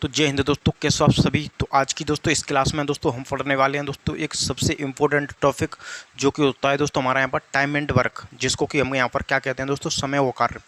तो जय हिंद दोस्तों, कैसे हो आप सभी। तो आज की दोस्तों इस क्लास में दोस्तों हम पढ़ने वाले हैं दोस्तों एक सबसे इम्पोर्टेंट टॉपिक जो कि होता है दोस्तों हमारा यहाँ पर टाइम एंड वर्क, जिसको कि हम यहाँ पर क्या कहते हैं दोस्तों, समय व कार्य।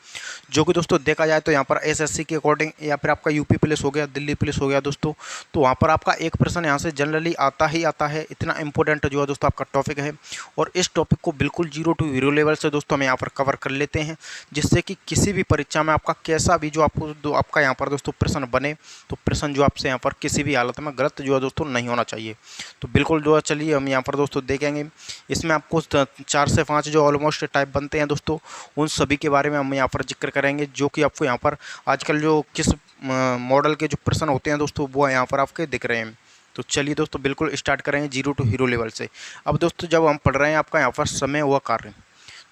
जो कि दोस्तों देखा जाए तो यहाँ पर एसएससी के अकॉर्डिंग या फिर आपका यूपी पुलिस हो गया, दिल्ली पुलिस हो गया दोस्तों, तो वहाँ पर आपका एक प्रश्न यहाँ से जनरली आता ही आता है। इतना इंपॉर्टेंट जो है दोस्तों आपका टॉपिक है, और इस टॉपिक को बिल्कुल 0 to हीरो लेवल से दोस्तों हम यहाँ पर कवर कर लेते हैं, जिससे कि किसी भी परीक्षा में आपका कैसा भी जो आपका यहाँ पर दोस्तों प्रश्न बने, तो प्रश्न जो आपसे यहाँ पर किसी भी हालत में गलत जो है दोस्तों नहीं होना चाहिए। तो बिल्कुल जो है चलिए हम यहाँ पर दोस्तों देखेंगे। इसमें आपको 4 से 5 जो ऑलमोस्ट टाइप बनते हैं दोस्तों, उन सभी के बारे में हम यहाँ पर जिक्र करेंगे, जो कि आपको यहाँ पर आजकल जो किस मॉडल के जो प्रश्न होते हैं दोस्तों वो यहाँ पर आपके दिख रहे हैं। तो चलिए दोस्तों बिल्कुल स्टार्ट करेंगे 0 to हीरो लेवल से। अब दोस्तों जब हम पढ़ रहे हैं आपका यहाँ पर समय व कार्य,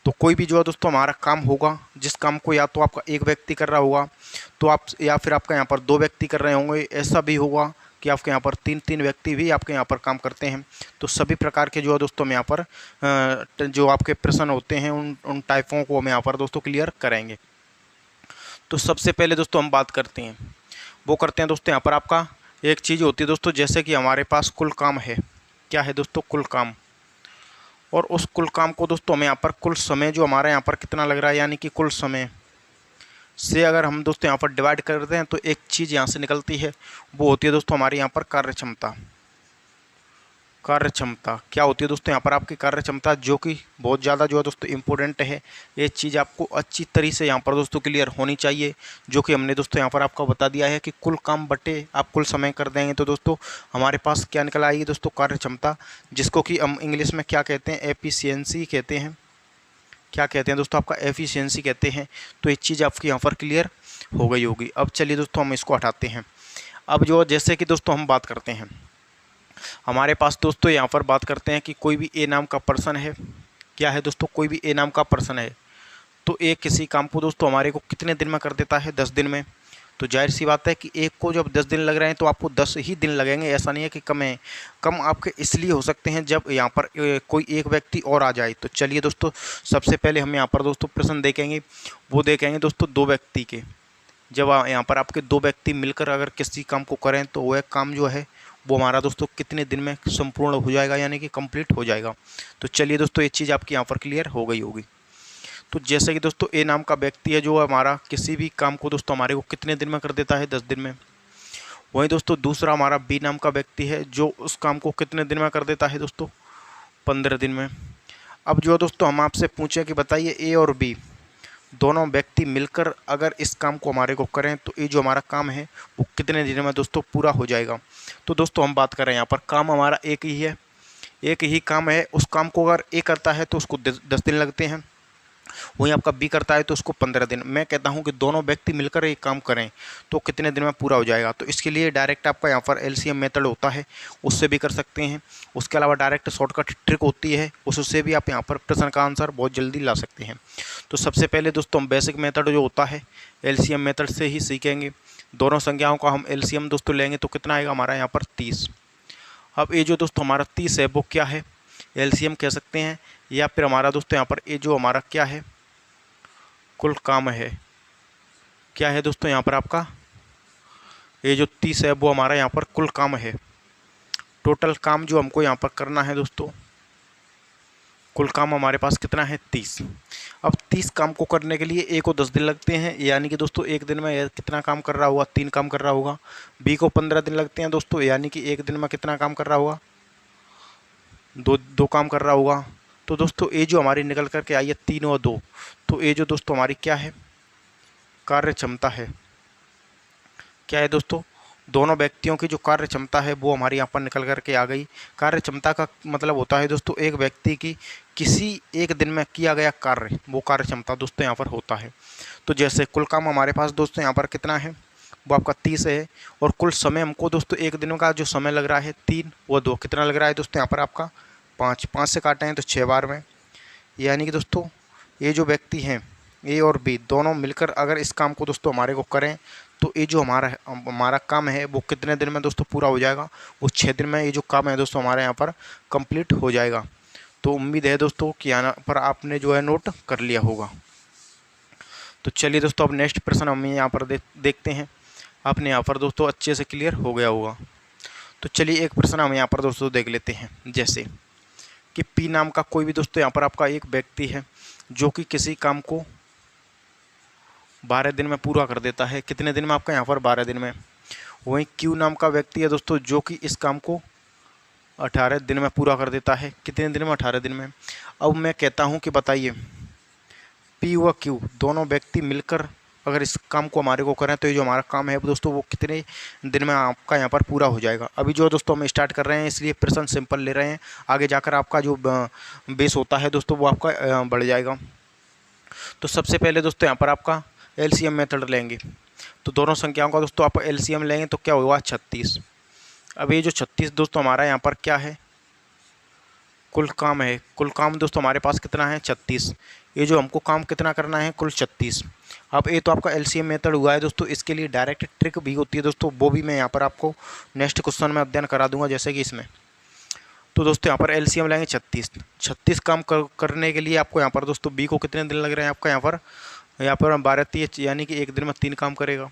तो कोई भी जो है दोस्तों हमारा काम होगा, जिस काम को या तो आपका एक व्यक्ति कर रहा होगा, तो आप या फिर आपका यहाँ पर 2 व्यक्ति कर रहे होंगे, ऐसा भी होगा कि आपके यहाँ पर 3 व्यक्ति भी आपके यहाँ पर काम करते हैं। तो सभी प्रकार के जो है दोस्तों हम यहाँ पर जो आपके प्रश्न होते हैं उन टाइपों को हम यहाँ पर दोस्तों क्लियर करेंगे। तो सबसे पहले दोस्तों हम बात करते हैं, वो करते हैं दोस्तों यहाँ पर आपका एक चीज़ होती है दोस्तों, जैसे कि हमारे पास कुल काम है। क्या है दोस्तों? कुल काम। और उस कुल काम को दोस्तों हमें यहाँ पर कुल समय जो हमारा यहाँ पर कितना लग रहा है, यानी कि कुल समय से अगर हम दोस्तों यहाँ पर डिवाइड करते हैं तो एक चीज़ यहाँ से निकलती है, वो होती है दोस्तों हमारी यहाँ पर कार्य क्षमता। कार्य क्षमता क्या होती है दोस्तों यहाँ पर आपकी कार्य क्षमता, जो कि बहुत ज़्यादा जो है दोस्तों इम्पोर्टेंट है। ये चीज़ आपको अच्छी तरीके से यहाँ पर दोस्तों क्लियर होनी चाहिए, जो कि हमने दोस्तों यहाँ पर आपको बता दिया है कि कुल काम बटे आप कुल समय कर देंगे तो दोस्तों हमारे पास क्या निकल आएगी दोस्तों, कार्य क्षमता, जिसको कि हम इंग्लिश में क्या कहते हैं, एफिशिएंसी कहते हैं। क्या कहते हैं दोस्तों? आपका एफिशिएंसी कहते हैं। तो ये चीज़ आपकी यहाँ पर क्लियर हो गई होगी। अब चलिए दोस्तों हम इसको हटाते हैं। अब जो जैसे कि दोस्तों हम बात करते हैं, हमारे पास दोस्तों यहाँ पर बात करते हैं कि कोई भी ए नाम का पर्सन है। क्या है दोस्तों? कोई भी ए नाम का पर्सन है, तो ए किसी काम को दोस्तों हमारे को कितने दिन में कर देता है? 10 दिन में। तो जाहिर सी बात है कि एक को जब 10 दिन लग रहे हैं तो आपको 10 ही दिन लगेंगे, ऐसा नहीं है कि कम है। कम आपके इसलिए हो सकते हैं जब यहाँ पर कोई एक व्यक्ति और आ जाए। तो चलिए दोस्तों सबसे पहले हम यहाँ पर दोस्तों प्रश्न देखेंगे, वो देखेंगे दोस्तों 2 व्यक्ति के। जब यहाँ पर आपके 2 व्यक्ति मिलकर अगर किसी काम को करें तो वह काम जो है वो हमारा दोस्तों कितने दिन में संपूर्ण हो जाएगा, यानी कि कंप्लीट हो जाएगा। तो चलिए दोस्तों ये चीज़ आपकी यहाँ पर क्लियर हो गई होगी। तो जैसे कि दोस्तों ए नाम का व्यक्ति है, जो हमारा किसी भी काम को दोस्तों हमारे को कितने दिन में कर देता है? 10 दिन में। वहीं दोस्तों दूसरा हमारा बी नाम का व्यक्ति है, जो उस काम को कितने दिन में कर देता है दोस्तों? 15 दिन में। अब जो दोस्तों हम आपसे पूछें कि बताइए ए और बी दोनों व्यक्ति मिलकर अगर इस काम को हमारे को करें तो ये जो हमारा काम है वो कितने दिन में दोस्तों पूरा हो जाएगा। तो दोस्तों हम बात करें यहाँ पर काम हमारा एक ही है, एक ही काम है। उस काम को अगर ए करता है तो उसको 10 दिन लगते हैं, वहीं आपका बी करता है तो उसको 15 दिन। मैं कहता हूं कि दोनों व्यक्ति मिलकर एक काम करें तो कितने दिन में पूरा हो जाएगा। तो इसके लिए डायरेक्ट आपका यहाँ पर एलसीएम मेथड होता है, उससे भी कर सकते हैं। उसके अलावा डायरेक्ट शॉर्टकट ट्रिक होती है, उससे भी आप यहाँ पर प्रश्न का आंसर बहुत जल्दी ला सकते हैं। तो सबसे पहले दोस्तों हम बेसिक मेथड जो होता है एलसीएम मेथड से ही सीखेंगे। दोनों संख्याओं का हम एलसीएम दोस्तों लेंगे तो कितना आएगा हमारा यहाँ पर 30। अब ये जो दोस्तों हमारा 30 है वो क्या है, एलसीएम कह सकते हैं, या फिर हमारा दोस्तों यहाँ पर ये जो हमारा क्या है, कुल काम है। क्या है दोस्तों यहाँ पर आपका ये जो 30 है वो हमारा यहाँ पर कुल काम है। टोटल काम जो हमको यहाँ पर करना है दोस्तों, कुल काम हमारे पास कितना है? 30। अब 30 काम को करने के लिए ए को 10 दिन लगते हैं, यानी कि दोस्तों एक दिन में कितना काम कर रहा होगा? 3 काम कर रहा होगा। बी को 15 दिन लगते हैं दोस्तों, यानी कि एक दिन में कितना काम कर रहा होगा? 2 काम कर रहा होगा। तो दोस्तों ये जो हमारी निकल करके आई है 3 और 2, तो ये जो दोस्तों हमारी क्या है, कार्य क्षमता है। क्या है दोस्तों? दोनों व्यक्तियों की जो कार्य क्षमता है वो हमारी यहाँ पर निकल करके आ गई। कार्य क्षमता का मतलब होता है दोस्तों एक व्यक्ति की किसी एक दिन में किया गया कार्य, वो कार्य क्षमता दोस्तों यहाँ पर होता है। तो जैसे कुल काम हमारे पास दोस्तों यहाँ पर कितना है, वो आपका 30 है, और कुल समय हमको दोस्तों एक दिन का जो समय लग रहा है 3 व 2 कितना लग रहा है दोस्तों यहाँ पर आपका 5 से काटे हैं तो 6 बार में। यानी कि दोस्तों ये जो व्यक्ति हैं ए और बी दोनों मिलकर अगर इस काम को दोस्तों हमारे को करें तो ये जो हमारा काम है वो कितने दिन में दोस्तों पूरा हो जाएगा? वो 6 दिन में ये जो काम है दोस्तों हमारे यहाँ पर कंप्लीट हो जाएगा। तो उम्मीद है दोस्तों कि यहाँ पर आपने जो है नोट कर लिया होगा। तो चलिए दोस्तों अब नेक्स्ट प्रश्न हम यहाँ पर देखते हैं। आपने यहाँ पर दोस्तों अच्छे से क्लियर हो गया होगा। तो चलिए एक प्रश्न हम यहाँ पर दोस्तों देख लेते हैं, जैसे कि पी नाम का कोई भी दोस्तों यहाँ पर आपका एक व्यक्ति है जो कि किसी काम को 12 दिन में पूरा कर देता है। कितने दिन में आपका यहाँ पर? 12 दिन में। वहीं क्यू नाम का व्यक्ति है दोस्तों जो कि इस काम को 18 दिन में पूरा कर देता है। कितने दिन में? 18 दिन में। अब मैं कहता हूँ कि बताइए पी व क्यू दोनों व्यक्ति मिलकर अगर इस काम को हमारे को करें तो ये जो हमारा काम है दोस्तों वो कितने दिन में आपका यहाँ पर पूरा हो जाएगा। अभी जो दोस्तों हम स्टार्ट कर रहे हैं इसलिए प्रश्न सिंपल ले रहे हैं, आगे जाकर आपका जो बेस होता है दोस्तों वो आपका बढ़ जाएगा। तो सबसे पहले दोस्तों यहाँ पर आपका एलसीएम मेथड लेंगे। तो दोनों संख्याओं का दोस्तों आप एलसीएम लेंगे तो क्या होगा? 36। अब ये जो 36 दोस्तों हमारा यहाँ पर क्या है? कुल काम है। कुल काम दोस्तों हमारे पास कितना है? 36। ये जो हमको काम कितना करना है? कुल 36। अब ये तो आपका एलसीएम मेथड हुआ है दोस्तों, इसके लिए डायरेक्ट ट्रिक भी होती है दोस्तों, वो भी मैं यहाँ पर आपको नेक्स्ट क्वेश्चन में अध्ययन करा दूंगा, जैसे कि इसमें। तो दोस्तों यहाँ पर एलसीएम लेंगे 36 काम करने के लिए आपको यहाँ पर दोस्तों बी को कितने दिन लग रहे हैं? आपका यहाँ पर 12 30 यानी कि एक दिन में 3 काम करेगा।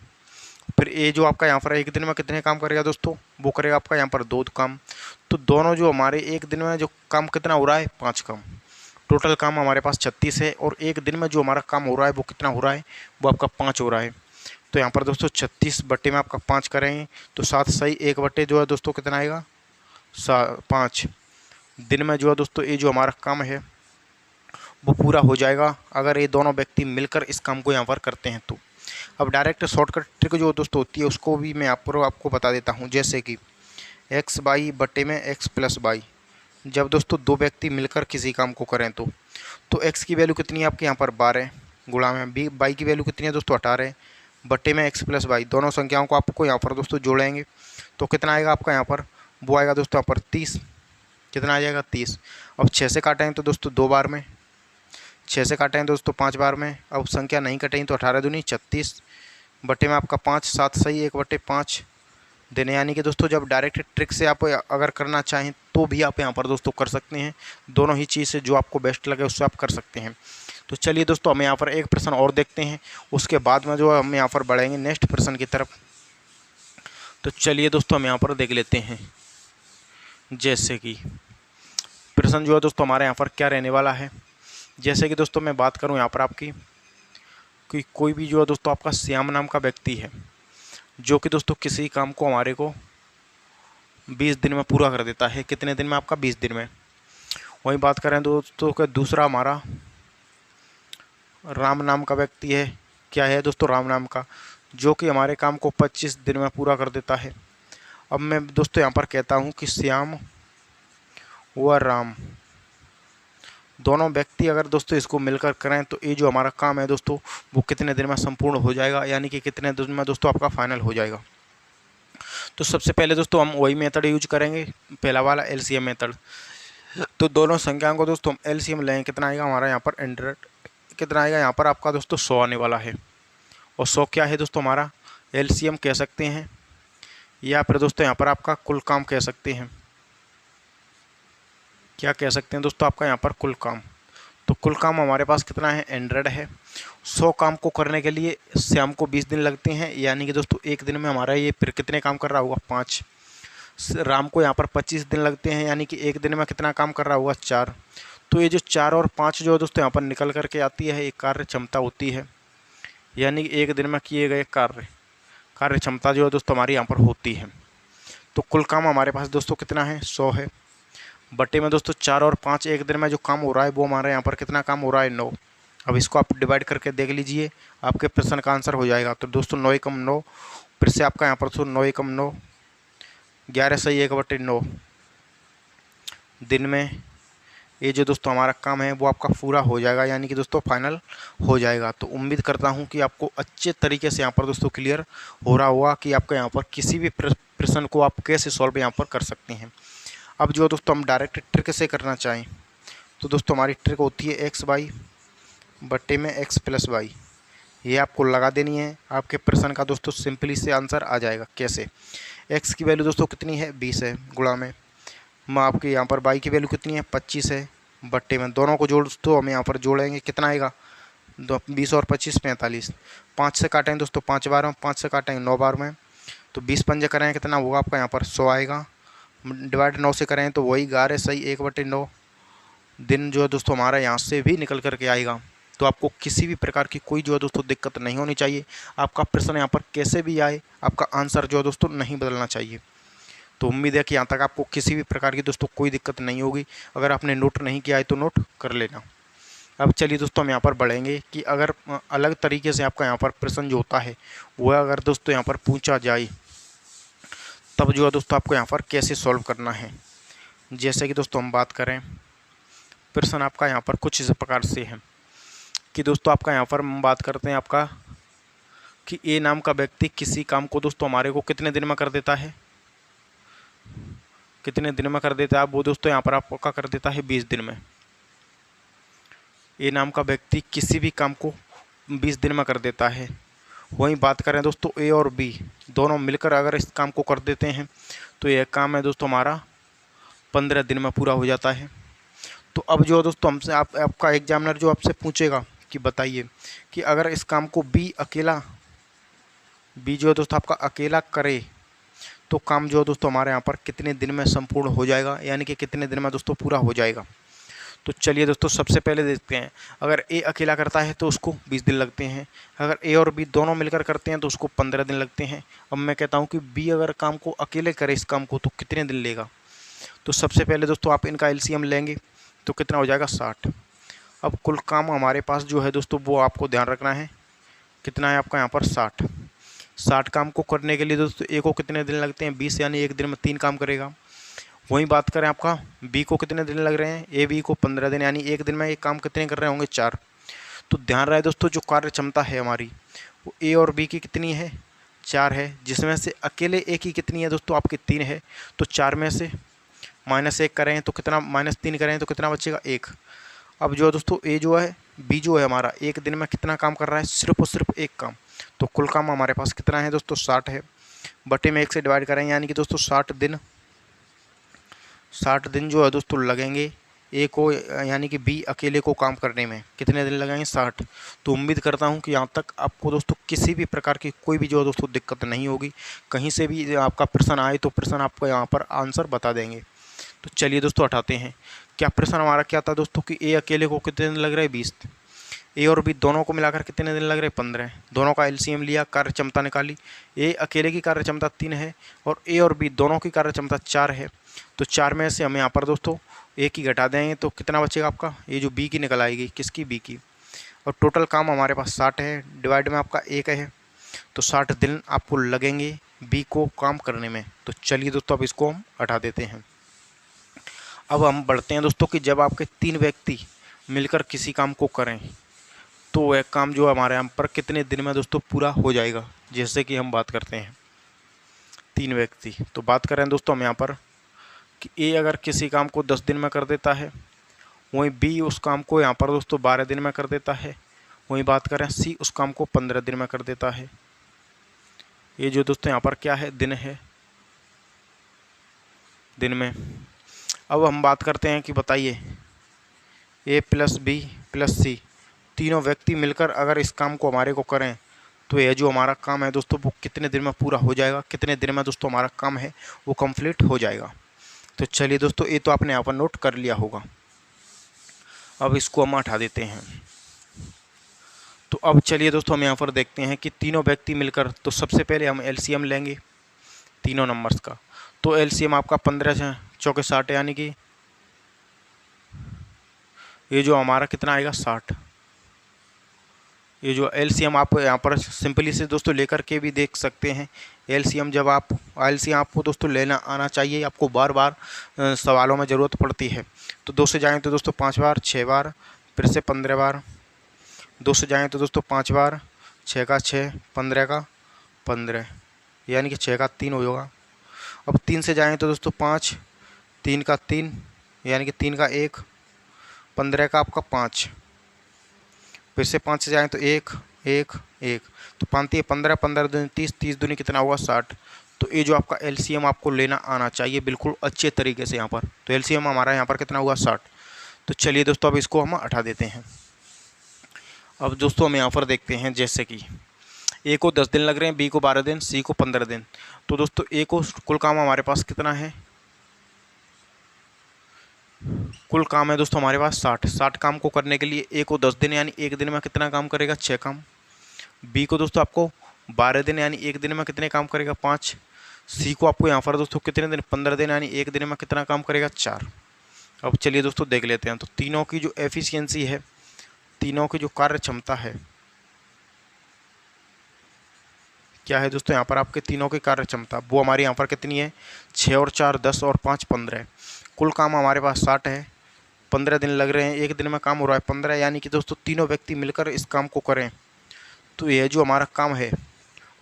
फिर ए जो आपका यहाँ पर एक दिन में कितने काम करेगा दोस्तों? वो करेगा आपका यहाँ पर 2 काम। तो दोनों जो हमारे एक दिन में जो काम कितना हो रहा है? 5 काम। टोटल काम हमारे पास 36 है और एक दिन में जो हमारा काम हो रहा है वो कितना हो रहा है? वो आपका 5 हो रहा है। तो यहाँ पर दोस्तों 36 बट्टे में आपका 5 करेंगे तो 7 सही 1 बट्टे जो है दोस्तों कितना आएगा? 5 दिन में जो है दोस्तों ये जो हमारा काम है वो पूरा हो जाएगा अगर ये दोनों व्यक्ति मिलकर इस काम को यहाँ पर करते हैं तो। अब डायरेक्ट शॉर्टकट ट्रिक जो दोस्तों होती है उसको भी मैं आपको बता देता हूँ, जैसे कि एक्स बाई बट्टे में एक्स प्लस बाई। जब दोस्तों 2 व्यक्ति मिलकर किसी काम को करें तो एक्स की वैल्यू कितनी है आपके यहाँ पर? 12 गुणा में बी बाई की वैल्यू कितनी है दोस्तों? 18 बट्टे में एक्स प्लस बाई। दोनों संख्याओं को आपको यहाँ पर दोस्तों जोड़ेंगे तो कितना आएगा आपका यहाँ पर? वो आएगा दोस्तों यहाँ पर 30। कितना आ जाएगा? 30। अब 6 से काटेंगे तो दोस्तों 2 बार में, 6 से काटेंगे दोस्तों 5 बार में। अब संख्या नहीं कटेंगी तो 18 दूनी 36 बटे में आपका 5 7 सही 1 बटे 5 देने। यानी कि दोस्तों जब डायरेक्ट ट्रिक से आप अगर करना चाहें तो भी आप यहाँ पर दोस्तों कर सकते हैं। दोनों ही चीज़ से जो आपको बेस्ट लगे उससे आप कर सकते हैं। तो चलिए दोस्तों हम यहाँ पर एक प्रश्न और देखते हैं, उसके बाद में जो हम यहाँ पर बढ़ेंगे नेक्स्ट प्रश्न की तरफ। तो चलिए दोस्तों हम यहाँ पर देख लेते हैं, जैसे कि प्रश्न जो है दोस्तों हमारे यहाँ पर क्या रहने वाला है। जैसे कि दोस्तों मैं बात करूँ यहाँ पर आपकी कि कोई भी जो है दोस्तों आपका श्याम नाम का व्यक्ति है जो कि दोस्तों किसी काम को हमारे को 20 दिन में पूरा कर देता है। कितने दिन में आपका? 20 दिन में। वहीं बात करें दोस्तों कि दूसरा हमारा राम नाम का व्यक्ति है। क्या है दोस्तों? राम नाम का, जो कि हमारे काम को 25 दिन में पूरा कर देता है। अब मैं दोस्तों यहाँ पर कहता हूँ कि श्याम व राम दोनों व्यक्ति अगर दोस्तों इसको मिलकर करें तो ये जो हमारा काम है दोस्तों वो कितने दिन में संपूर्ण हो जाएगा, यानी कि कितने दिन में दोस्तों आपका फाइनल हो जाएगा। तो सबसे पहले दोस्तों हम वही मेथड यूज करेंगे, पहला वाला एलसीएम मेथड। तो दोनों संख्याओं को दोस्तों हम एलसीएम लेंगे, कितना आएगा हमारा यहाँ पर 100, कितना आएगा यहाँ पर आपका दोस्तों 100 आने वाला है। और 100 क्या है दोस्तों? हमारा एलसीएम कह सकते हैं या फिर दोस्तों यहाँ पर आपका कुल काम कह सकते हैं। क्या कह सकते हैं दोस्तों? आपका यहाँ पर कुल काम। तो कुल काम हमारे पास कितना है? 100 है। 100 काम को करने के लिए श्याम को 20 दिन लगते हैं, यानी कि दोस्तों एक दिन में हमारा ये फिर कितने काम कर रहा होगा? 5। राम को यहाँ पर 25 दिन लगते हैं, यानी कि एक दिन में कितना काम कर रहा होगा? 4। तो ये जो 4 और 5 जो है दोस्तों यहाँ पर निकल करके आती है, एक कार्य क्षमता होती है, यानी कि एक दिन में किए गए कार्य क्षमता जो है दोस्तों हमारी यहाँ पर होती है। तो कुल काम हमारे पास दोस्तों कितना है? 100 है। बटे में दोस्तों 4 और 5 एक दिन में जो काम हो रहा है वो हमारे यहाँ पर कितना काम हो रहा है? 9। अब इसको आप डिवाइड करके देख लीजिए, आपके प्रश्न का आंसर हो जाएगा। तो दोस्तों 9 एकम 9, फिर से आपका यहाँ पर 9 एकम 9 11 सही 1 बटे 9 दिन में ये जो दोस्तों हमारा काम है वो आपका पूरा हो जाएगा, यानी कि दोस्तों फाइनल हो जाएगा। तो उम्मीद करता हूँ कि आपको अच्छे तरीके से यहाँ पर दोस्तों क्लियर हो रहा होगा कि आपका यहाँ पर किसी भी प्रश्न को आप कैसे सॉल्व यहाँ पर कर सकते हैं। अब जो दोस्तों हम डायरेक्ट ट्रिक से करना चाहें तो दोस्तों हमारी ट्रिक होती है एक्स बाई बट्टे में एक्स प्लस बाई। ये आपको लगा देनी है, आपके प्रश्न का दोस्तों सिंपली से आंसर आ जाएगा। कैसे? एक्स की वैल्यू दोस्तों कितनी है? 20 है, गुणा में आपके यहाँ पर बाई की वैल्यू कितनी है? 25 है, बट्टे में दोनों को जोड़ तो हम यहाँ पर जोड़ेंगे, कितना आएगा? 20 और 25 45। 5 से काटेंगे दोस्तों 5 बार में, 5 से काटेंगे 9 बार में, तो 20 पंजे करेंगे कितना होगा आपका यहाँ पर 100 आएगा। डिवाइड 9 से करें तो वही 11 सही 1/9 दिन जो है दोस्तों हमारा यहाँ से भी निकल करके आएगा। तो आपको किसी भी प्रकार की कोई जो है दोस्तों दिक्कत नहीं होनी चाहिए। आपका प्रश्न यहाँ पर कैसे भी आए, आपका आंसर जो है दोस्तों नहीं बदलना चाहिए। तो उम्मीद है कि यहाँ तक आपको किसी भी प्रकार की दोस्तों कोई दिक्कत नहीं होगी। अगर आपने नोट नहीं किया है तो नोट कर लेना। अब चलिए दोस्तों हम यहाँ पर बढ़ेंगे कि अगर अलग तरीके से आपका यहाँ पर प्रश्न जो होता है वह अगर दोस्तों यहाँ पर पूछा जाए तब जो है दोस्तों आपको यहाँ पर कैसे सॉल्व करना है। जैसे कि दोस्तों हम बात करें, प्रश्न आपका यहाँ पर कुछ इस प्रकार से है कि दोस्तों आपका यहाँ पर हम बात करते हैं आपका कि ए नाम का व्यक्ति किसी काम को दोस्तों हमारे को कितने दिन में कर देता है, कितने दिन में कर देता है, वो दोस्तों यहाँ पर आपका कर देता है 20 दिन में। ए नाम का व्यक्ति किसी भी काम को 20 दिन में कर देता है। वहीं बात करें दोस्तों ए और बी दोनों मिलकर अगर इस काम को कर देते हैं तो यह काम है दोस्तों हमारा 15 दिन में पूरा हो जाता है। तो अब जो दोस्तों हमसे आपका एग्जामिनर जो आपसे पूछेगा कि बताइए कि अगर इस काम को बी जो है दोस्तों आपका अकेला करे तो काम जो है दोस्तों हमारे यहाँ पर कितने दिन में संपूर्ण हो जाएगा, यानी कि कितने दिन में दोस्तों पूरा हो जाएगा। तो चलिए दोस्तों सबसे पहले देखते हैं, अगर ए अकेला करता है तो उसको 20 दिन लगते हैं, अगर ए और बी दोनों मिलकर करते हैं तो उसको 15 दिन लगते हैं। अब मैं कहता हूँ कि बी अगर काम को अकेले करे इस काम को तो कितने दिन लेगा। तो सबसे पहले दोस्तों आप इनका एलसीएम लेंगे तो कितना हो जाएगा 60। अब कुल काम हमारे पास जो है दोस्तों वो आपको ध्यान रखना है कितना है आपका यहाँ पर 60 काम को करने के लिए दोस्तों ए को कितने दिन लगते हैं 20, यानी एक दिन में 3 काम करेगा। वहीं बात करें आपका बी को कितने दिन लग रहे हैं, ए बी को 15 दिन, यानी एक दिन में एक काम कितने कर रहे होंगे 4। तो ध्यान रहे दोस्तों जो कार्य क्षमता है हमारी वो ए और बी की कितनी है 4 है, जिसमें से अकेले ए की कितनी है दोस्तों आपकी 3 है। तो 4 में से -1 करें तो कितना, -3 करें तो कितना बचेगा 1। अब जो है दोस्तों ए जो है बी जो है हमारा एक दिन में कितना काम कर रहा है, सिर्फ और सिर्फ एक काम। तो कुल काम हमारे पास कितना है दोस्तों 60 है, बटे में 1 से डिवाइड करें, यानी कि दोस्तों 60 दिन जो है दोस्तों लगेंगे ए को, यानी कि बी अकेले को काम करने में कितने दिन लगेंगे 60। तो उम्मीद करता हूं कि यहाँ तक आपको दोस्तों किसी भी प्रकार की कोई भी जो है दोस्तों दिक्कत नहीं होगी। कहीं से भी आपका प्रश्न आए तो प्रश्न आपको यहाँ पर आंसर बता देंगे। तो चलिए दोस्तों हटाते हैं। क्या प्रश्न हमारा क्या था दोस्तों कि ए अकेले को कितने दिन लग रहे हैं 20, ए और बी दोनों को मिलाकर कितने दिन लग रहे हैं 15। दोनों का एलसीएम लिया, कार्य क्षमता निकाली। ए अकेले की कार्य क्षमता 3 है और ए और बी दोनों की कार्य क्षमता 4 है। तो 4 में से हम यहाँ पर दोस्तों ए की घटा देंगे तो कितना बचेगा आपका, ये जो बी की निकल आएगी, किसकी, बी की। और टोटल काम हमारे पास 60 है, डिवाइड में आपका 1 है, तो 60 दिन आपको लगेंगे बी को काम करने में। तो चलिए दोस्तों अब इसको हम हटा देते हैं। अब हम बढ़ते हैं दोस्तों कि जब आपके 3 व्यक्ति मिलकर किसी काम को करें तो वह काम जो हमारे यहाँ पर कितने दिन में दोस्तों पूरा हो जाएगा। जैसे कि हम बात करते हैं 3 व्यक्ति, तो बात करें दोस्तों हम यहाँ पर कि ए अगर किसी काम को 10 दिन में कर देता है, वहीं बी उस काम को यहाँ पर दोस्तों 12 दिन में कर देता है, वहीं बात करें सी उस काम को 15 दिन में कर देता है। ये जो दोस्तों यहाँ पर क्या है, दिन है, दिन में। अब हम बात करते हैं कि बताइए ए प्लस बी प्लस सी तीनों व्यक्ति मिलकर अगर इस काम को हमारे को करें तो यह जो हमारा काम है दोस्तों वो कितने दिन में पूरा हो जाएगा, कितने दिन में दोस्तों हमारा काम है वो कंप्लीट हो जाएगा। तो चलिए दोस्तों ये तो आपने यहाँ पर नोट कर लिया होगा। अब इसको हम हटा देते हैं। तो अब चलिए दोस्तों हम यहाँ पर देखते हैं कि तीनों व्यक्ति मिलकर, तो सबसे पहले हम एलसीएम लेंगे तीनों नंबर्स का। तो एलसीएम आपका 15 चौके 60, यानी कि ये जो हमारा कितना आएगा 60। ये जो एलसीएम आप यहाँ पर सिंपली से दोस्तों लेकर के भी देख सकते हैं। एलसीएम जब आप एलसीएम आपको दोस्तों लेना आना चाहिए, आपको बार बार सवालों में ज़रूरत पड़ती है। तो 2 से जाएँ तो दोस्तों 5 बार, 6 बार, फिर से 15 बार। 2 से जाएँ तो दोस्तों 5 बार, 6 का 6, 15 का 15, यानी कि 6 का 3 होगा। अब 3 से जाएँ तो दोस्तों 5, 3 का 3, यानी कि 3 का 1, 15 का आपका 5। फिर से 5 से जाएँ तो 1, 1, 1, तो 5 15, 15 दूनी 30, 30 दूनी कितना हुआ 60। तो ये जो आपका एलसीएम आपको लेना आना चाहिए बिल्कुल अच्छे तरीके से यहाँ पर। तो एलसीएम हमारा यहाँ पर कितना हुआ 60। तो चलिए दोस्तों अब इसको हम हटा देते हैं। अब दोस्तों हम यहाँ पर देखते हैं जैसे कि ए को 10 दिन लग रहे हैं, बी को 12 दिन, सी को 15 दिन। तो दोस्तों ए को कुल काम हमारे पास कितना है, कुल काम है दोस्तों हमारे पास 60 काम को करने के लिए ए को 10 दिन यानी एक दिन में कितना काम करेगा, 6 काम। बी को दोस्तों आपको 12 दिन यानी एक दिन में कितने काम करेगा, 5। सी को आपको यहाँ पर दोस्तों कितने दिन, 15 दिन यानी एक दिन में कितना काम करेगा, 4। अब चलिए दोस्तों देख लेते हैं। तो तीनों की जो एफिशिएंसी है, तीनों की जो कार्य क्षमता है, क्या है दोस्तों यहाँ पर आपके तीनों की कार्य क्षमता, वो हमारी यहाँ पर कितनी है, 6 और 4 10 और 5 15। कुल काम हमारे पास 60 है, 15 दिन लग रहे हैं, एक दिन में काम हो रहा है 15, यानी कि दोस्तों तीनों व्यक्ति मिलकर इस काम को करें तो यह जो हमारा काम है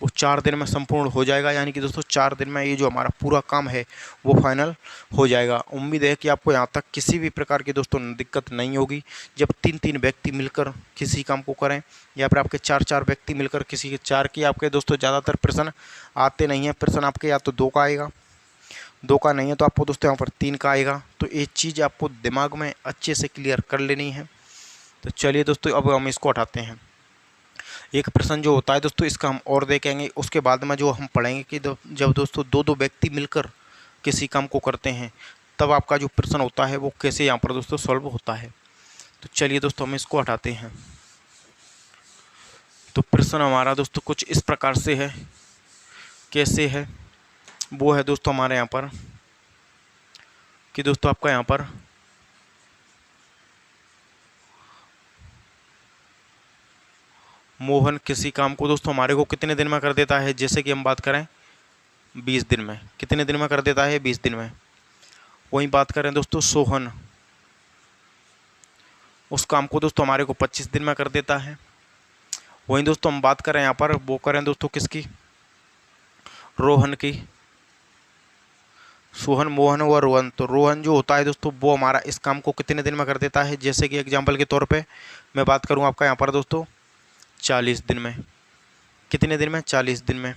वो 4 दिन में संपूर्ण हो जाएगा। यानी कि दोस्तों 4 दिन में ये जो हमारा पूरा काम है वो फाइनल हो जाएगा। उम्मीद है कि आपको यहाँ तक किसी भी प्रकार की दोस्तों दिक्कत नहीं होगी। जब 3-3 व्यक्ति मिलकर किसी काम को करें या फिर आपके 4-4 व्यक्ति मिलकर किसी के 4 की, आपके दोस्तों ज़्यादातर प्रश्न आते नहीं हैं। प्रश्न आपके या तो 2 का आएगा, 2 का नहीं है तो आपको दोस्तों यहाँ पर 3 का आएगा। तो ये चीज़ आपको दिमाग में अच्छे से क्लियर कर लेनी है। तो चलिए दोस्तों अब हम इसको हटाते हैं। एक प्रश्न जो होता है दोस्तों इसका हम और देखेंगे, उसके बाद में जो हम पढ़ेंगे कि जब दोस्तों 2-2 व्यक्ति मिलकर किसी काम को करते हैं तब आपका जो प्रश्न होता है वो कैसे यहाँ पर दोस्तों सॉल्व होता है। तो चलिए दोस्तों हम इसको हटाते हैं। तो प्रश्न हमारा दोस्तों कुछ इस प्रकार से है, कैसे है वो है दोस्तों हमारे यहाँ पर कि दोस्तों आपका यहाँ पर मोहन किसी काम को दोस्तों हमारे को कितने दिन में कर देता है, जैसे कि हम बात करें 20 दिन में, कितने दिन में कर देता है, 20 दिन में। वहीं बात करें दोस्तों सोहन, उस काम को दोस्तों हमारे को 25 दिन में कर देता है। वहीं दोस्तों हम बात करें यहाँ पर वो करें दोस्तों किसकी, रोहन की। सोहन, मोहन व रोहन, तो रोहन जो होता है दोस्तों वो हमारा इस काम को कितने दिन में कर देता है, जैसे कि एग्जाम्पल के तौर पे मैं बात करूँ आपका यहाँ पर दोस्तों 40 दिन में। कितने दिन में, 40 दिन में,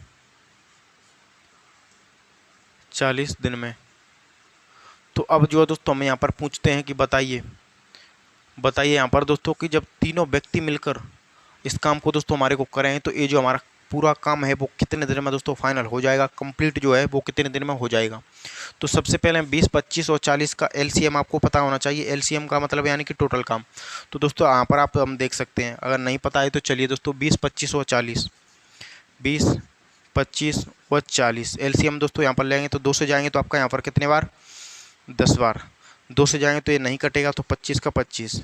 40 दिन में। तो अब जो है दोस्तों हम यहाँ पर पूछते हैं कि बताइए यहाँ पर दोस्तों कि जब तीनों व्यक्ति मिलकर इस काम को दोस्तों हमारे को करें तो ये जो हमारा पूरा काम है वो कितने दिन में दोस्तों फाइनल हो जाएगा, कंप्लीट जो है वो कितने दिन में हो जाएगा। तो सबसे पहले 20, 25 और 40 का एलसीएम आपको पता होना चाहिए। एलसीएम का मतलब यानी कि टोटल काम। तो दोस्तों यहाँ पर आप हम देख सकते हैं, अगर नहीं पता है तो चलिए दोस्तों 20, 25 और 40, 20, 25 और 40 एलसीएम दोस्तों यहाँ पर लेंगे तो 2 से जाएंगे तो आपका यहाँ पर कितने बार, 10 बार। 2 से जाएंगे तो ये नहीं कटेगा तो 25 का 25,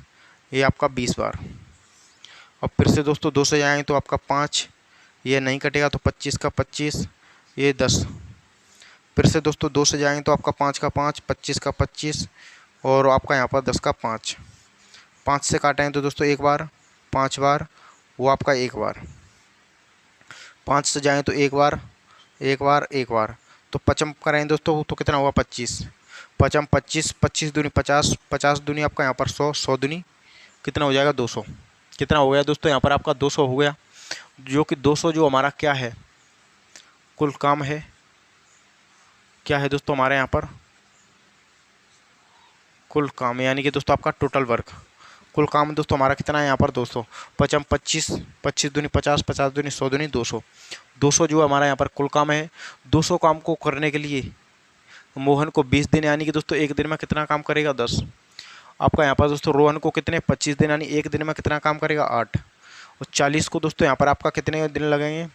ये आपका 20 बार। अब फिर से दोस्तों 2 से जाएंगे तो आपका 5, ये नहीं कटेगा तो 25 का 25, ये 10। फिर से दोस्तों 2 से जाएंगे तो आपका 5 का 5, 25 का 25 और आपका यहाँ पर 10 का 5। 5 से काटेंगे तो दोस्तों 1 बार, 5 बार, वो आपका 1 बार। 5 से जाएंगे तो 1 बार, 1 बार, 1 बार। तो पचम करेंगे दोस्तों तो कितना हुआ, 25। पचम 25, 25 दूनी 50, 50 दूनी आपका यहाँ पर 100, 100 दूनी कितना हो जाएगा, 200। कितना हो गया दोस्तों यहाँ पर आपका 200 हो गया, जो कि 200 जो हमारा क्या है, कुल काम है। क्या है दोस्तों हमारे यहाँ पर कुल काम, यानी कि दोस्तों आपका टोटल वर्क। कुल काम दोस्तों हमारा कितना है यहाँ पर 200। पचम 25, 25 दूनी 50, 50 दूनी 100 दूनी 200। 200 जो हमारा यहाँ पर कुल काम है। 200 काम को करने के लिए मोहन को 20 दिन यानी कि दोस्तों एक दिन में कितना काम करेगा, 10। आपका यहाँ पर दोस्तों रोहन को कितने, 25 दिन यानी एक दिन में कितना काम करेगा, 8। और 40 को दोस्तों यहाँ पर आपका कितने दिन लगेंगे,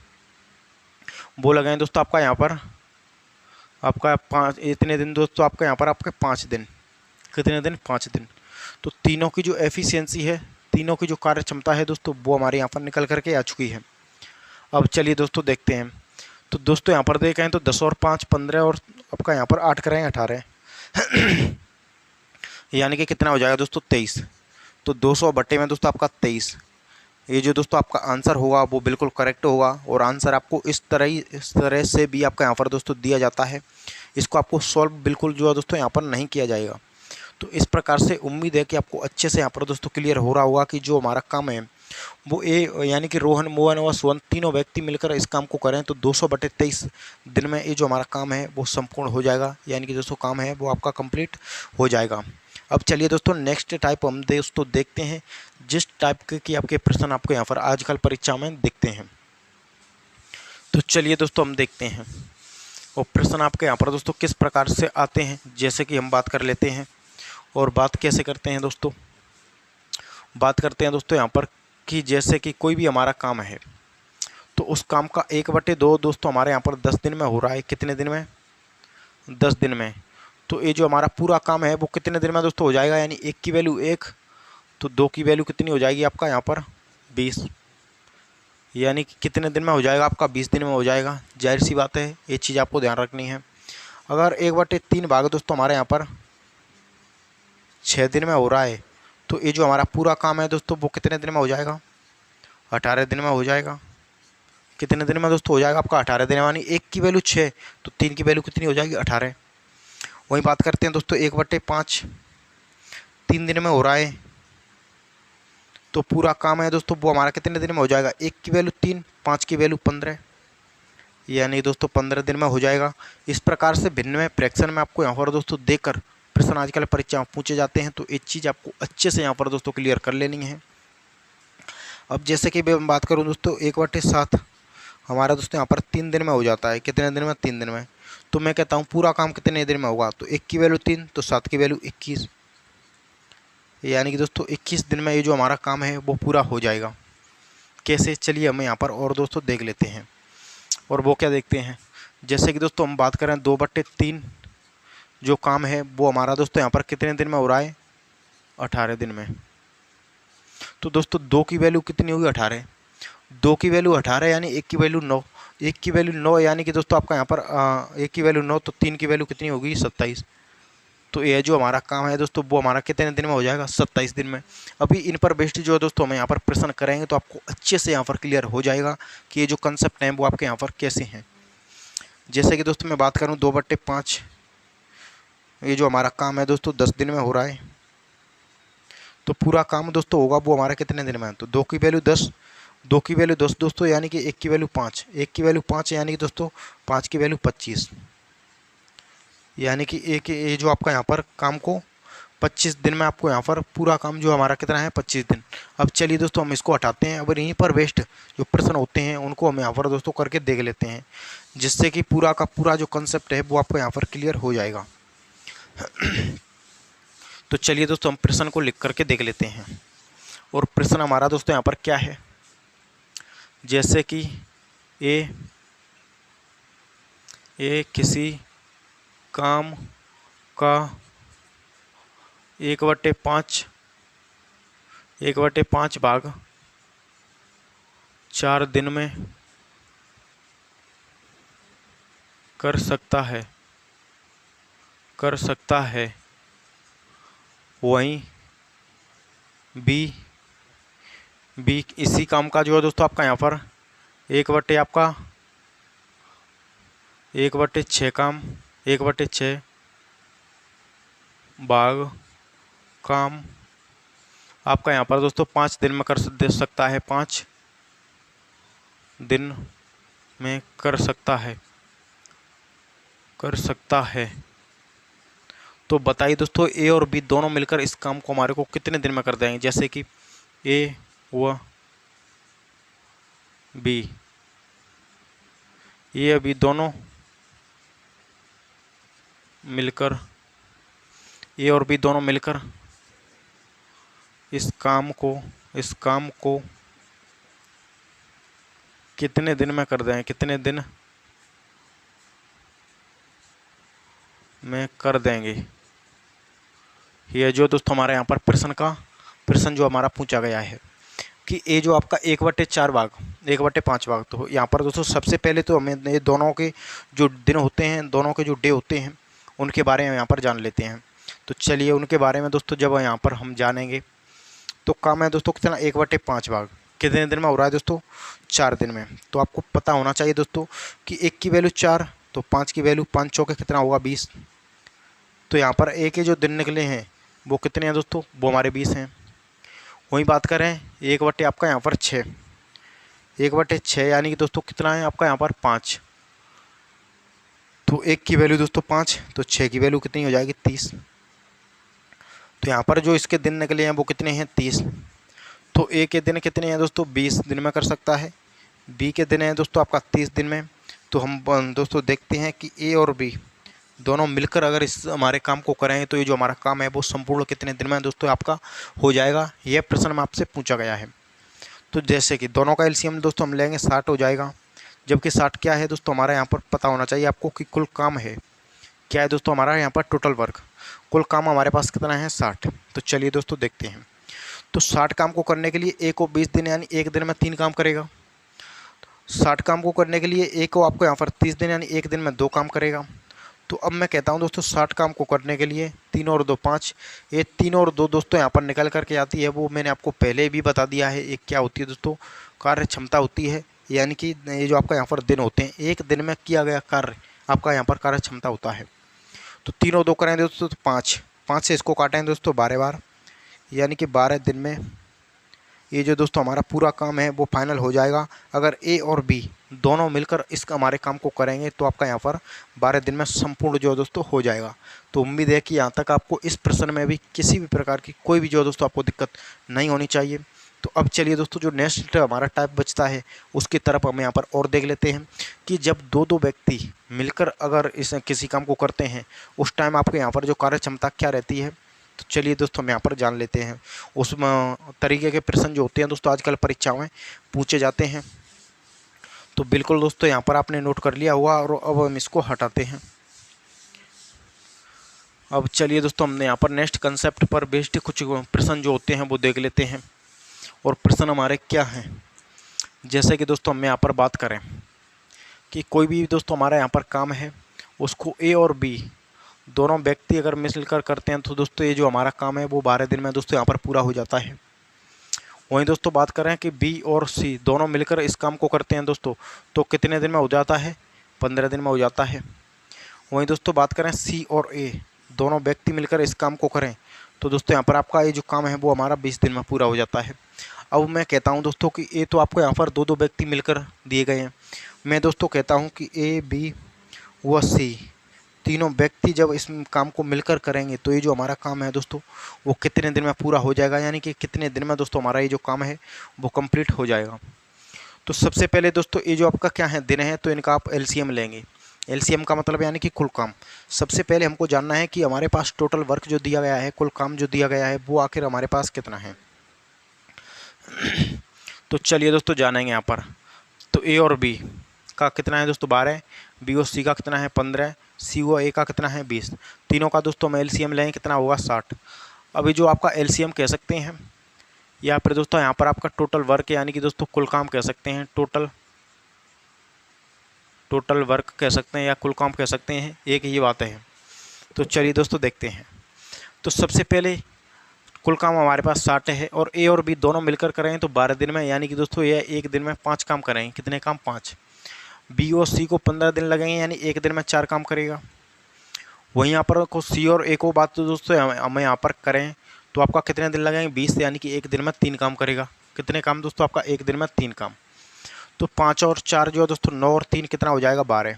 वो लगेंगे दोस्तों आपका यहाँ पर आपका 5, इतने दिन दोस्तों आपका यहाँ पर आपके 5 दिन। कितने दिन, 5 दिन। तो तीनों की जो एफिशिएंसी है, तीनों की जो कार्य क्षमता है दोस्तों वो हमारे यहाँ पर निकल करके आ चुकी है। अब चलिए दोस्तों देखते हैं। तो दोस्तों यहाँ पर देखें तो 10 और 5 15 और आपका यहाँ पर 8 करें 18 यानी कि कितना हो जाएगा दोस्तों, 23। तो 200 बट्टे में दोस्तों आपका 23। ये जो दोस्तों आपका आंसर होगा वो बिल्कुल करेक्ट होगा। और आंसर आपको इस तरह से भी आपका यहाँ पर दोस्तों दिया जाता है। इसको आपको सॉल्व बिल्कुल जो है दोस्तों यहाँ पर नहीं किया जाएगा। तो इस प्रकार से उम्मीद है कि आपको अच्छे से यहाँ पर दोस्तों क्लियर हो रहा होगा कि जो हमारा काम है वो यानी कि रोहन, मोहन और सुवन तीनों व्यक्ति मिलकर इस काम को करें तो 200/23 दिन में ये जो हमारा काम है वो संपूर्ण हो जाएगा। यानी कि दोस्तों काम है वो आपका कंप्लीट हो जाएगा। अब चलिए दोस्तों नेक्स्ट टाइप हम दोस्तों देखते हैं, जिस टाइप के कि आपके प्रश्न आपको यहाँ पर आजकल परीक्षा में दिखते हैं। तो चलिए दोस्तों हम देखते हैं और प्रश्न आपके यहाँ पर दोस्तों किस प्रकार से आते हैं। जैसे कि हम बात कर लेते हैं और बात कैसे करते हैं दोस्तों, बात करते हैं दोस्तों यहाँ पर कि जैसे कि कोई भी हमारा काम है तो उस काम का 1/2 दोस्तों हमारे यहाँ पर 10 दिन में हो रहा है। कितने दिन में? 10 दिन में। तो ये जो हमारा पूरा काम है वो कितने दिन में दोस्तों हो जाएगा, यानी 1 की वैल्यू 1, तो 2 की वैल्यू कितनी हो जाएगी आपका यहाँ पर 20, यानी कि कितने दिन में हो जाएगा आपका 20 दिन में हो जाएगा। जाहिर सी बात है, ये चीज़ आपको ध्यान रखनी है। अगर 1/3 भाग दोस्तों हमारे यहाँ पर 6 दिन में हो रहा है तो ये जो हमारा पूरा काम है दोस्तों वो कितने दिन में हो जाएगा? 18 दिन में हो जाएगा। कितने दिन में दोस्तों हो जाएगा आपका? 18 दिन में, यानी 1 की वैल्यू 6 तो 3 की वैल्यू कितनी हो जाएगी? 18। वहीं बात करते हैं दोस्तों 1/5 3 दिन में हो रहा है तो पूरा काम है दोस्तों वो हमारा कितने दिन में हो जाएगा? 1 की वैल्यू 3, 5 की वैल्यू 15, यानी दोस्तों 15 दिन में हो जाएगा। इस प्रकार से भिन्न में फ्रैक्शन में आपको यहाँ पर दोस्तों देकर प्रश्न आजकल परीक्षा में पूछे जाते हैं, तो एक चीज़ आपको अच्छे से यहाँ पर दोस्तों क्लियर कर लेनी है। अब जैसे कि मैं बात करूँ दोस्तों 1/7 हमारा दोस्तों यहाँ पर 3 दिन में हो जाता है। कितने दिन में? 3 दिन में। तो मैं कहता हूँ पूरा काम कितने दिन में होगा? तो 1 की वैल्यू 3 तो 7 की वैल्यू 21, यानी कि दोस्तों 21 दिन में ये जो हमारा काम है वो पूरा हो जाएगा। कैसे? चलिए हम यहाँ पर और दोस्तों देख लेते हैं। और वो क्या देखते हैं, जैसे कि दोस्तों हम बात करें 2/3 जो काम है वो हमारा दोस्तों यहाँ पर कितने दिन में हो रहा है? 18 दिन में। तो दोस्तों 2 की वैल्यू कितनी होगी? 18। 2 की वैल्यू 18 यानी 1 की वैल्यू 9, 1 की वैल्यू 9 यानी कि दोस्तों आपका यहाँ पर 1 की वैल्यू 9 तो 3 की वैल्यू कितनी होगी? 27। तो ये जो हमारा काम है दोस्तों वो हमारा कितने दिन में हो जाएगा? 27 दिन में। अभी इन पर बेस्ड जो है दोस्तों हम यहाँ पर प्रश्न करेंगे तो आपको अच्छे से यहाँ पर क्लियर हो जाएगा कि ये जो कंसेप्ट हैं वो आपके यहाँ पर कैसे हैं। जैसे कि दोस्तों मैं बात करूँ 2/5 ये जो हमारा काम है दोस्तों 10 दिन में हो रहा है तो पूरा काम दोस्तों होगा वो हमारा कितने दिन में है? तो 2 की वैल्यू 10, 2 की वैल्यू 10 दोस्तों यानी कि 1 की वैल्यू 5, 1 की वैल्यू 5 यानी कि दोस्तों 5 की वैल्यू 25, यानी कि एक ये जो आपका यहाँ पर काम को 25 दिन में आपको यहाँ पर पूरा काम जो हमारा कितना है? 25 दिन। अब चलिए दोस्तों हम इसको हटाते हैं। अब यहीं पर वेस्ट जो प्रश्न होते हैं उनको हम यहाँ पर दोस्तों करके देख लेते हैं, जिससे कि पूरा का पूरा जो कंसेप्ट है वो आपको यहाँ पर क्लियर हो जाएगा। तो चलिए दोस्तों हम प्रश्न को लिख करके देख लेते हैं। और प्रश्न हमारा दोस्तों यहाँ पर क्या है, जैसे कि ए किसी काम का 1/5 भाग 4 दिन में कर सकता है वहीं बी इसी काम का जो है दोस्तों आपका यहाँ पर 1/6 काम 1/6 भाग काम आपका यहाँ पर दोस्तों 5 दिन में दे सकता है, 5 दिन में कर सकता है। तो बताइए दोस्तों ए और बी दोनों मिलकर इस काम को हमारे को कितने दिन में कर देंगे। जैसे कि ए व बी, ए और बी दोनों मिलकर इस काम को कितने दिन में कर देंगे? कितने दिन में कर देंगे? ये जो दोस्तों हमारे यहाँ पर प्रश्न जो हमारा पूछा गया है कि ए जो आपका 1/4 भाग 1/5 भाग, तो यहाँ पर दोस्तों सबसे पहले तो हमें ये दोनों के जो दिन होते हैं, दोनों के जो डे होते हैं उनके बारे में यहाँ पर जान लेते हैं। तो चलिए उनके बारे में दोस्तों जब यहाँ पर हम जानेंगे तो काम है दोस्तों कितना? 1/5 भाग कितने दिन में हो रहा है दोस्तों? 4 दिन में। तो आपको पता होना चाहिए दोस्तों कि 1 की वैल्यू 4 तो 5 की वैल्यू 5 चौके कितना होगा? 20। तो यहाँ पर ए के जो दिन निकले हैं वो कितने हैं दोस्तों? वो हमारे 20 हैं। वहीं बात करें 1/6 आपका यहाँ पर 6, 1/6 यानी कि दोस्तों कितना है आपका यहाँ पर? 5। तो 1 की वैल्यू दोस्तों 5 तो 6 की वैल्यू कितनी हो जाएगी? 30। तो यहाँ पर जो इसके दिन निकले हैं वो कितने हैं? 30। तो ए के दिन कितने हैं दोस्तों? 20 दिन में कर सकता है, बी के दिन है दोस्तों आपका 30 दिन में। तो हम दोस्तों देखते हैं कि ए और बी दोनों मिलकर अगर इस हमारे काम को करें तो ये जो हमारा काम है वो संपूर्ण कितने दिन में दोस्तों आपका हो जाएगा, यह प्रश्न में आपसे पूछा गया है। तो जैसे कि दोनों का एलसीएम दोस्तों हम लेंगे 60 हो जाएगा, जबकि 60 क्या है दोस्तों हमारा यहाँ पर पता होना चाहिए आपको कि कुल काम है क्या है दोस्तों हमारा यहाँ पर टोटल वर्क, कुल काम हमारे पास कितना है 60। तो चलिए दोस्तों देखते हैं। तो 60 काम को करने के लिए ए को 20 दिन यानी एक दिन में 3 काम करेगा। 60 काम को करने के लिए ए को आपको यहाँ पर 30 दिन यानी एक दिन में 2 काम करेगा। तो अब मैं कहता हूँ दोस्तों 60 काम को करने के लिए 3 और 2 5, ये 3 और 2 दोस्तों यहाँ पर निकल करके आती है, वो मैंने आपको पहले भी बता दिया है। एक क्या होती है दोस्तों, कार्य क्षमता होती है, यानी कि ये जो आपका यहाँ पर दिन होते हैं, एक दिन में किया गया कार्य आपका यहाँ पर कार्य क्षमता होता है। तो 3 और 2 करेंगे दोस्तों तो 5, 5 से इसको काटेंगे दोस्तों 12 बार, यानी कि 12 दिन में ये जो दोस्तों हमारा पूरा काम है वो फाइनल हो जाएगा। अगर ए और बी दोनों मिलकर इस हमारे काम को करेंगे तो आपका यहाँ पर 12 दिन में संपूर्ण जो दोस्तों हो जाएगा। तो उम्मीद है कि यहाँ तक आपको इस प्रश्न में भी किसी भी प्रकार की कोई भी जो दोस्तों आपको दिक्कत नहीं होनी चाहिए। तो अब चलिए दोस्तों जो नेक्स्ट हमारा टाइप बचता है उसकी तरफ हम यहाँ पर और देख लेते हैं कि जब दो व्यक्ति मिलकर अगर इस किसी काम को करते हैं उस टाइम आपके यहाँ पर जो कार्य क्षमता क्या रहती है। तो चलिए दोस्तों हम यहाँ पर जान लेते हैं। उस तरीके के प्रश्न जो होते हैं दोस्तों आजकल परीक्षाओं में पूछे जाते हैं। तो बिल्कुल दोस्तों यहाँ पर आपने नोट कर लिया हुआ और अब हम इसको हटाते हैं। अब चलिए दोस्तों हमने यहाँ पर नेक्स्ट कंसेप्ट पर बेस्ड कुछ प्रश्न जो होते हैं वो देख लेते हैं। और प्रश्न हमारे क्या हैं, जैसे कि दोस्तों हम यहाँ पर बात करें कि कोई भी दोस्तों हमारा यहाँ पर काम है उसको ए और बी दोनों व्यक्ति अगर मिलकर करते हैं तो दोस्तों ये जो हमारा काम है वो 12 दिन में दोस्तों यहाँ पर पूरा हो जाता है। वहीं दोस्तों बात करें कि बी और सी दोनों मिलकर इस काम को करते हैं दोस्तों तो कितने दिन में हो जाता है, 15 दिन में हो जाता है। वहीं दोस्तों बात करें सी और ए दोनों व्यक्ति मिलकर इस काम को करें तो दोस्तों यहाँ पर आपका ये जो काम है वो हमारा 20 दिन में पूरा हो जाता है। अब मैं कहता हूँ दोस्तों कि ए तो आपको यहाँ पर दो व्यक्ति मिलकर दिए गए हैं। मैं दोस्तों कहता हूँ कि ए बी व सी तीनों व्यक्ति जब इस काम को मिलकर करेंगे तो ये जो हमारा काम है दोस्तों वो कितने दिन में पूरा हो जाएगा, यानी कि कितने दिन में दोस्तों हमारा ये जो काम है वो कंप्लीट हो जाएगा। तो सबसे पहले दोस्तों ये जो आपका क्या है दिन है तो इनका आप एलसीएम लेंगे। एलसीएम का मतलब यानी कि कुल काम। सबसे पहले हमको जानना है कि हमारे पास टोटल वर्क जो दिया गया है, कुल काम जो दिया गया है वो आखिर हमारे पास कितना है। तो चलिए दोस्तों जानेंगे यहाँ पर। तो ए और बी का कितना है दोस्तों 12, बी और सी का कितना है 15, सी और ए का कितना है 20। तीनों का दोस्तों हम एलसीएम लेंगे कितना होगा 60। अभी जो आपका एलसीएम कह सकते हैं या फिर दोस्तों यहाँ पर आपका टोटल वर्क यानी कि दोस्तों कुल काम कह सकते हैं, टोटल वर्क कह सकते हैं या कुल काम कह सकते हैं, एक ही बात है। तो चलिए दोस्तों देखते हैं। तो सबसे पहले कुल काम हमारे पास 60 है और ए और बी दोनों मिलकर करें तो 12 दिन में, यानी कि दोस्तों ये एक दिन में 5 काम करेंगे। कितने काम 5। बी और सी को 15 दिन लगेंगे यानी एक दिन में 4 काम करेगा। वहीं यहाँ पर को सी और ए को बात तो दोस्तों हमें यहाँ पर करें तो आपका कितने दिन लगेंगे 20, यानी कि एक दिन में 3 काम करेगा। कितने काम दोस्तों आपका एक दिन में 3 काम। तो 5 और 4 जो है दोस्तों 9 और 3 कितना हो जाएगा 12।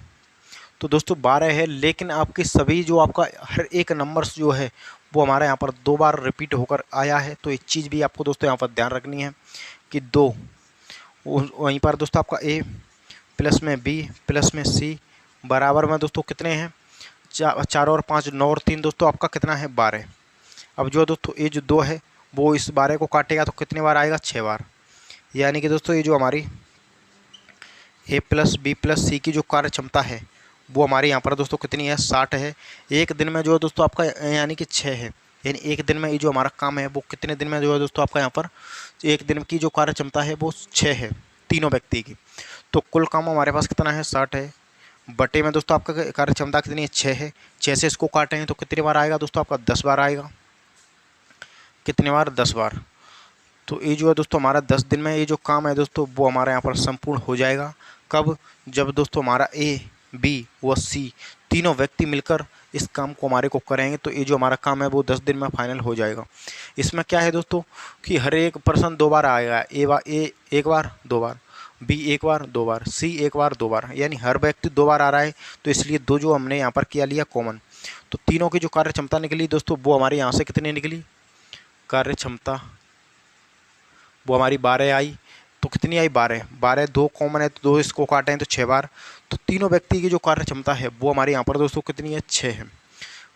तो दोस्तों 12 है, लेकिन आपके सभी जो आपका हर एक नंबर्स जो है वो हमारे यहाँ पर 2 बार रिपीट होकर आया है। तो एक चीज़ भी आपको दोस्तों यहाँ पर ध्यान रखनी है कि 2 वहीं पर दोस्तों आपका ए प्लस में बी प्लस में सी बराबर में दोस्तों कितने हैं 4 और 5 9 और 3 दोस्तों आपका कितना है 12। अब जो दोस्तों ये जो 2 है वो इस 12 को काटेगा तो कितने बार आएगा 6 बार, यानी कि दोस्तों ये जो हमारी ए प्लस बी प्लस सी की जो कार्य क्षमता है वो हमारे यहाँ पर दोस्तों कितनी है 60 है। एक दिन में जो है दोस्तों आपका यानी कि 6 है, यानी एक दिन में ये जो हमारा काम है वो कितने दिन में जो है दोस्तों आपका यहाँ पर एक दिन की जो कार्य क्षमता है वो 6 है तीनों व्यक्ति की। तो कुल काम हमारे पास कितना है 60 है, बटे में दोस्तों आपका कार्य क्षमता कितनी है 6 है। 6 से इसको काटेंगे तो कितनी बार आएगा दोस्तों आपका 10 बार आएगा। कितने बार 10 बार। तो ये जो है दोस्तों हमारा 10 दिन में ये जो काम है दोस्तों वो हमारे यहाँ पर संपूर्ण हो जाएगा। कब, जब दोस्तों हमारा ए बी व सी तीनों व्यक्ति मिलकर इस काम को हमारे को करेंगे तो ये जो हमारा काम है वो 10 दिन में फाइनल हो जाएगा। इसमें क्या है दोस्तों कि हर एक पर्सन 2 बार आएगा, ए एक बार 2 बार, बी एक बार 2 बार, सी एक बार 2 बार, यानी हर व्यक्ति 2 बार आ रहा है। तो इसलिए 2 जो हमने यहाँ पर किया लिया कॉमन। तो तीनों की जो कार्य क्षमता निकली दोस्तों वो हमारे यहाँ से कितनी निकली कार्य क्षमता, वो हमारी 12 आई। तो कितनी आई 12, 12 2 कॉमन है तो 2 इसको काटें तो 6 बार, तो तीनों व्यक्ति की जो कार्य क्षमता है वो हमारे यहाँ पर दोस्तों कितनी है 6 है।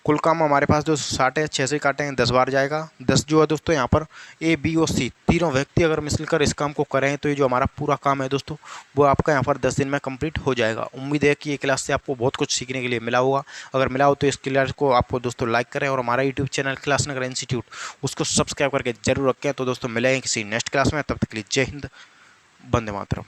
कुल काम हमारे पास दोस्तों 60 है, 6 से काटेंगे 10 बार जाएगा। 10 जो है दोस्तों यहाँ पर ए बी और सी तीनों व्यक्ति अगर मिलकर इस काम को करें तो ये जो हमारा पूरा काम है दोस्तों वो आपका यहाँ पर 10 दिन में कंप्लीट हो जाएगा। उम्मीद है कि ये क्लास से आपको बहुत कुछ सीखने के लिए मिला होगा। अगर मिला हो तो इस क्लास को आपको दोस्तों लाइक करें और हमारा यूट्यूब चैनल क्लासनगर इंस्टीट्यूट उसको सब्सक्राइब करके जरूर रखें। तो दोस्तों मिलेंगे किसी नेक्स्ट क्लास में, तब तक के लिए जय हिंद, वंदे मातरम।